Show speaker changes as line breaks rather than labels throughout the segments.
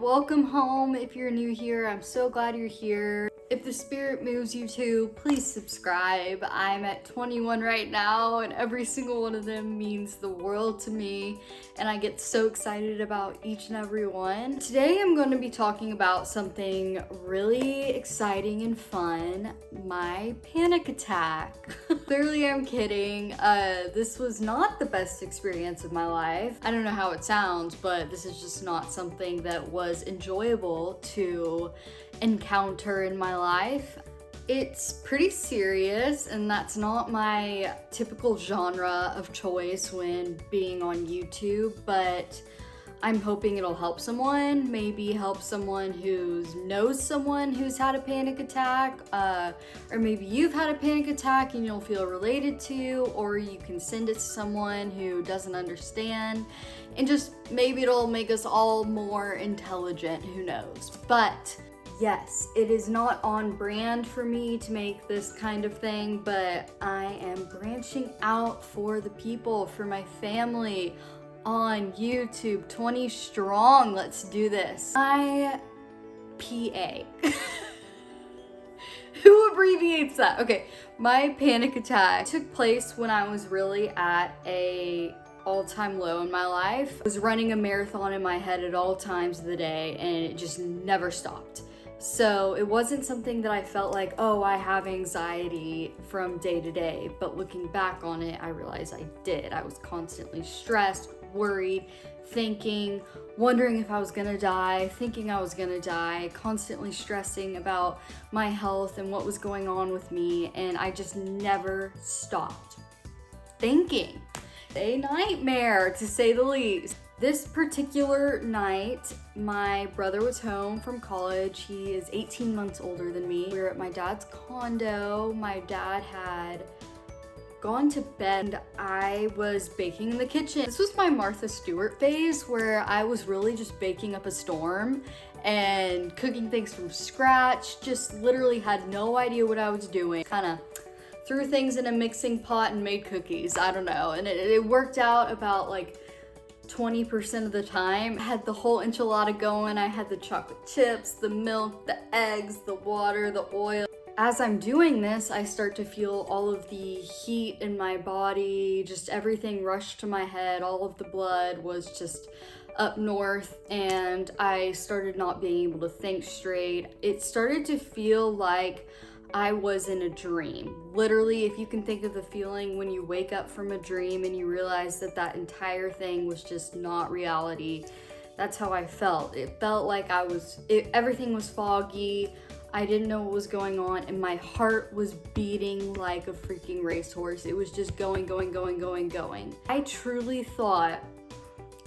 welcome home. If you're new here, I'm so glad you're here. If the spirit moves you to, please subscribe. I'm at 21 right now, and every single one of them means the world to me, and I get so excited about each and every one. Today I'm going to be talking about something really exciting and fun, my panic attack. Clearly I'm kidding. This was not the best experience of my life. I don't know how it sounds, but this is just not something that was enjoyable to encounter in my life. It's pretty serious, and that's not my typical genre of choice when being on YouTube, but I'm hoping it'll help someone, maybe help someone who knows someone who's had a panic attack, or maybe you've had a panic attack and you'll feel related to, or you can send it to someone who doesn't understand, and just maybe it'll make us all more intelligent, who knows. But yes, it is not on brand for me to make this kind of thing, but I am branching out for the people, for my family on YouTube, 20 strong. Let's do this. My PA. Who abbreviates that? Okay, my panic attack took place when I was really at a all-time low in my life. I was running a marathon in my head at all times of the day, and it just never stopped. So it wasn't something that I felt like, oh, I have anxiety from day to day. But looking back on it, I realized I did. I was constantly stressed, worried, thinking, wondering if I was gonna die, thinking I was gonna die, constantly stressing about my health and what was going on with me. And I just never stopped thinking. A nightmare, to say the least. This particular night, my brother was home from college. He is 18 months older than me. We were at my dad's condo. My dad had gone to bed and I was baking in the kitchen. This was my Martha Stewart phase where I was really just baking up a storm and cooking things from scratch. Just literally had no idea what I was doing. Kind of threw things in a mixing pot and made cookies. I don't know. And it worked out about like 20% of the time. I had the whole enchilada going. I had the chocolate chips, the milk, the eggs, the water, the oil. As I'm doing this, I start to feel all of the heat in my body, just everything rushed to my head. All of the blood was just up north, and I started not being able to think straight. It started to feel like I was in a dream. Literally, if you can think of the feeling when you wake up from a dream and you realize that that entire thing was just not reality, that's how I felt. It felt like everything was foggy. I didn't know what was going on, and my heart was beating like a freaking racehorse. It was just going, going, going, going, going. I truly thought,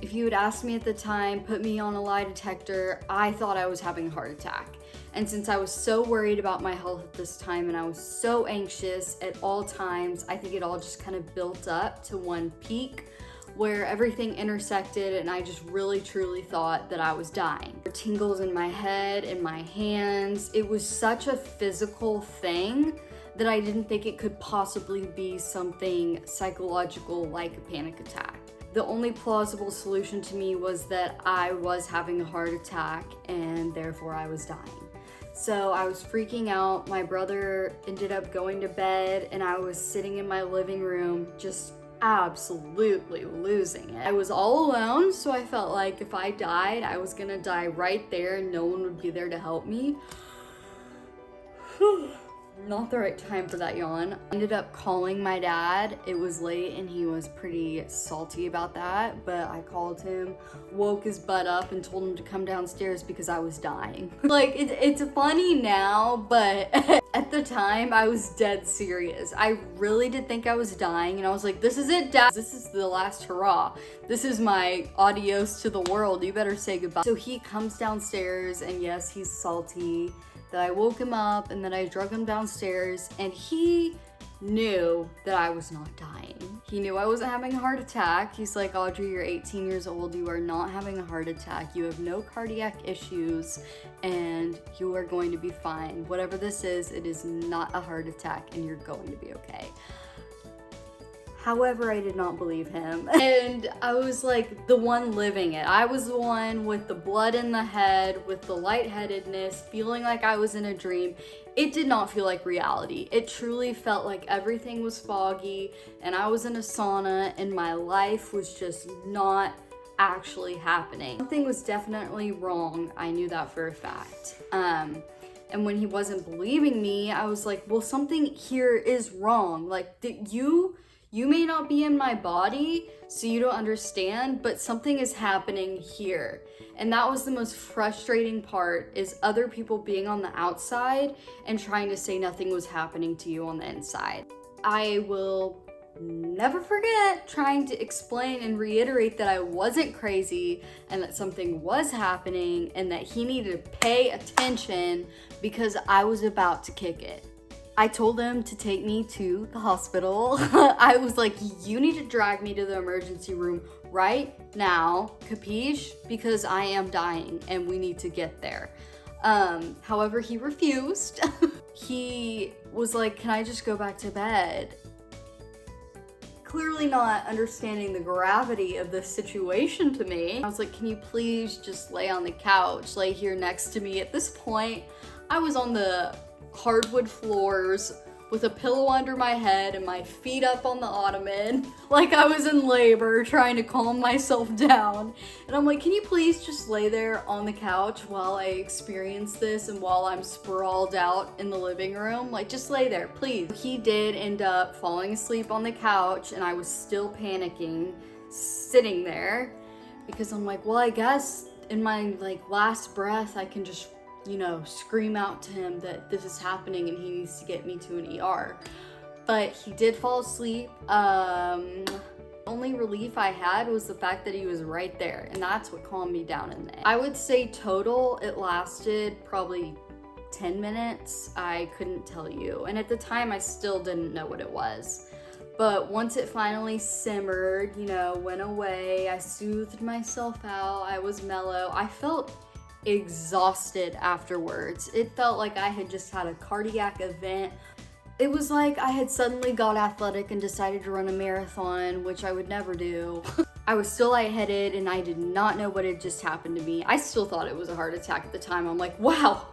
if you had asked me at the time, put me on a lie detector, I thought I was having a heart attack. And since I was so worried about my health at this time and I was so anxious at all times, I think it all just kind of built up to one peak where everything intersected, and I just really truly thought that I was dying. Tingles in my head, in my hands. It was such a physical thing that I didn't think it could possibly be something psychological like a panic attack. The only plausible solution to me was that I was having a heart attack and therefore I was dying. So I was freaking out. My brother ended up going to bed and I was sitting in my living room just absolutely losing it. I was all alone, so I felt like if I died, I was gonna die right there and no one would be there to help me. Not the right time for that yawn. I ended up calling my dad. It was late and he was pretty salty about that, but I called him, woke his butt up and told him to come downstairs because I was dying. Like, it's funny now, but at the time I was dead serious. I really did think I was dying, and I was like, this is it, Dad. This is the last hurrah. This is my adios to the world. You better say goodbye. So he comes downstairs, and yes, he's salty that I woke him up and that I drug him downstairs, and he knew that I was not dying. He knew I wasn't having a heart attack. He's like, Audrey, you're 18 years old. You are not having a heart attack. You have no cardiac issues and you are going to be fine. Whatever this is, it is not a heart attack and you're going to be okay. However, I did not believe him. And I was like the one living it. I was the one with the blood in the head, with the lightheadedness, feeling like I was in a dream. It did not feel like reality. It truly felt like everything was foggy and I was in a sauna and my life was just not actually happening. Something was definitely wrong. I knew that for a fact. And when he wasn't believing me, I was like, well, something here is wrong. Like, you may not be in my body, so you don't understand, but something is happening here. And that was the most frustrating part, is other people being on the outside and trying to say nothing was happening to you on the inside. I will never forget trying to explain and reiterate that I wasn't crazy and that something was happening and that he needed to pay attention because I was about to kick it. I told him to take me to the hospital. I was like, you need to drag me to the emergency room right now, capiche? Because I am dying and we need to get there. However, he refused. He was like, can I just go back to bed? Clearly not understanding the gravity of this situation to me. I was like, can you please just lay on the couch, lay here next to me? At this point, I was on the hardwood floors with a pillow under my head and my feet up on the ottoman, like I was in labor trying to calm myself down. And I'm like, can you please just lay there on the couch while I experience this and while I'm sprawled out in the living room? Like, just lay there, please. He did end up falling asleep on the couch and I was still panicking, sitting there, because I'm like, well, I guess in my last breath, I can just scream out to him that this is happening and he needs to get me to an ER. But he did fall asleep. Only relief I had was the fact that he was right there, and that's what calmed me down in the end. I would say total, it lasted probably 10 minutes. I couldn't tell you. And at the time, I still didn't know what it was. But once it finally simmered, went away, I soothed myself out, I was mellow. I felt exhausted afterwards. It felt like I had just had a cardiac event. It was like I had suddenly got athletic and decided to run a marathon, which I would never do. I was still lightheaded and I did not know what had just happened to me. I still thought it was a heart attack at the time. I'm like, wow,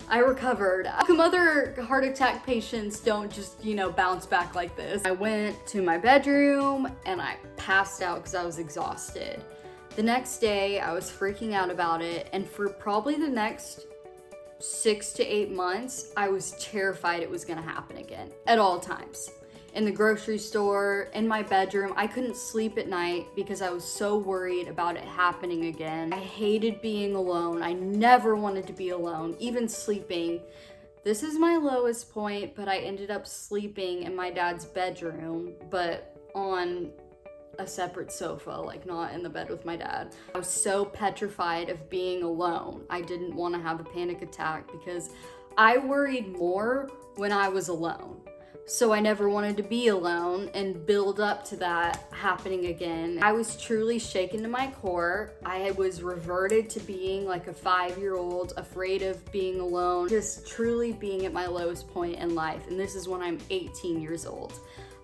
I recovered. How come other heart attack patients don't just, bounce back like this? I went to my bedroom and I passed out because I was exhausted. The next day, I was freaking out about it, and for probably the next 6 to 8 months, I was terrified it was gonna happen again, at all times. In the grocery store, in my bedroom, I couldn't sleep at night because I was so worried about it happening again. I hated being alone. I never wanted to be alone, even sleeping. This is my lowest point, but I ended up sleeping in my dad's bedroom, but on a separate sofa, like not in the bed with my dad. I was so petrified of being alone. I didn't want to have a panic attack because I worried more when I was alone. So I never wanted to be alone and build up to that happening again. I was truly shaken to my core. I was reverted to being like a 5-year-old, afraid of being alone, just truly being at my lowest point in life. And this is when I'm 18 years old.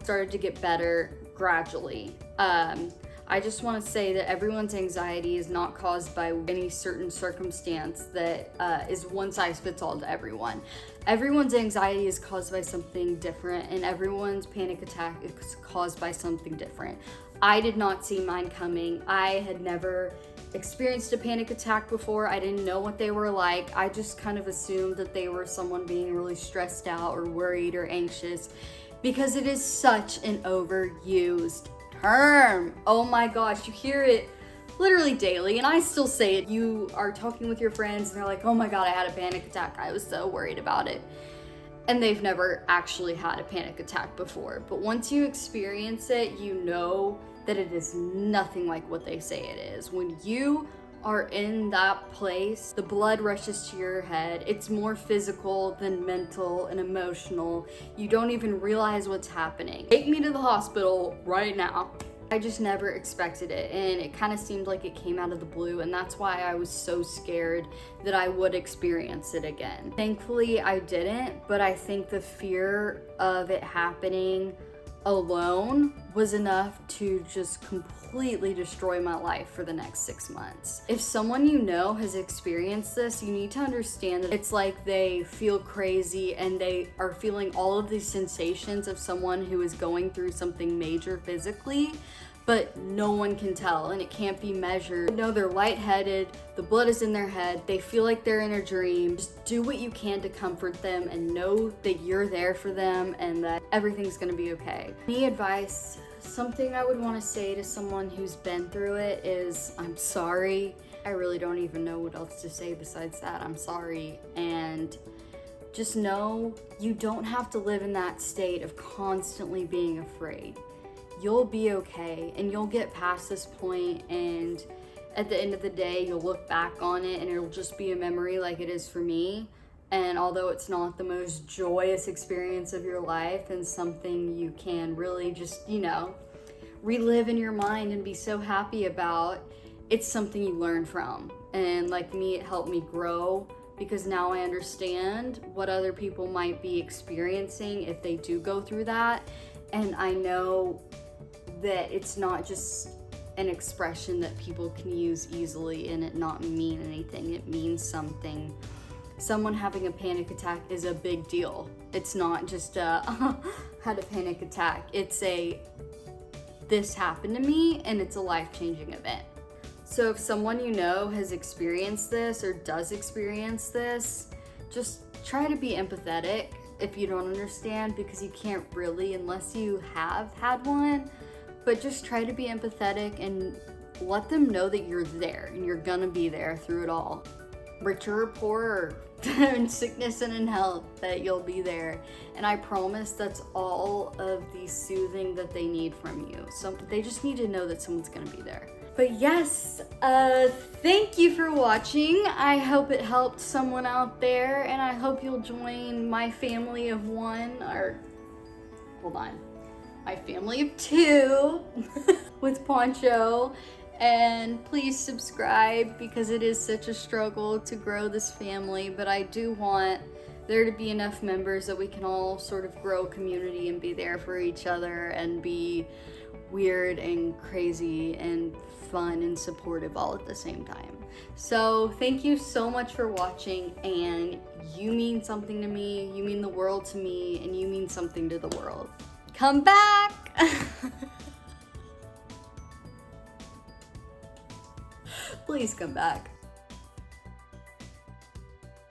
Started to get better gradually. I just want to say that everyone's anxiety is not caused by any certain circumstance that is one size fits all to everyone. Everyone's anxiety is caused by something different, and everyone's panic attack is caused by something different. I did not see mine coming. I had never experienced a panic attack before. I didn't know what they were like. I just kind of assumed that they were someone being really stressed out or worried or anxious, because it is such an overused term. Oh my gosh, you hear it literally daily, and I still say it. You are talking with your friends and they're like, oh my god, I had a panic attack. I was so worried about it. And they've never actually had a panic attack before. But once you experience it, you know that it is nothing like what they say it is. When you are in that place, the blood rushes to your head. It's more physical than mental and emotional. You don't even realize what's happening. Take me to the hospital right now. I just never expected it, and it kind of seemed like it came out of the blue, and that's why I was so scared that I would experience it again. Thankfully, I didn't, but I think the fear of it happening alone was enough to just completely destroy my life for the next 6 months. If someone you know has experienced this, you need to understand that it's like they feel crazy and they are feeling all of these sensations of someone who is going through something major physically, but no one can tell and it can't be measured. No, they're lightheaded, the blood is in their head, they feel like they're in a dream. Just do what you can to comfort them and know that you're there for them and that everything's gonna be okay. Any advice, something I would want to say to someone who's been through it is, I'm sorry. I really don't even know what else to say besides that. I'm sorry. And just know you don't have to live in that state of constantly being afraid. You'll be okay and you'll get past this point, and at the end of the day you'll look back on it and it'll just be a memory like it is for me. And although it's not the most joyous experience of your life and something you can really just, you know, relive in your mind and be so happy about, it's something you learn from. And like me, it helped me grow because now I understand what other people might be experiencing if they do go through that. And I know that it's not just an expression that people can use easily and it not mean anything. It means something. Someone having a panic attack is a big deal. It's not just a had a panic attack. It's a this happened to me and it's a life-changing event. So if someone you know has experienced this or does experience this, just try to be empathetic if you don't understand, because you can't really unless you have had one. But just try to be empathetic and let them know that you're there and you're gonna be there through it all. Rich or poor, in sickness and in health, that you'll be there. And I promise that's all of the soothing that they need from you. So they just need to know that someone's gonna be there. But yes, thank you for watching. I hope it helped someone out there, and I hope you'll join my family of one, or hold on, my family of two with Poncho. And please subscribe because it is such a struggle to grow this family, but I do want there to be enough members that we can all sort of grow a community and be there for each other and be weird and crazy and fun and supportive all at the same time. So thank you so much for watching, and you mean something to me, you mean the world to me, and you mean something to the world. Come back! Please come back.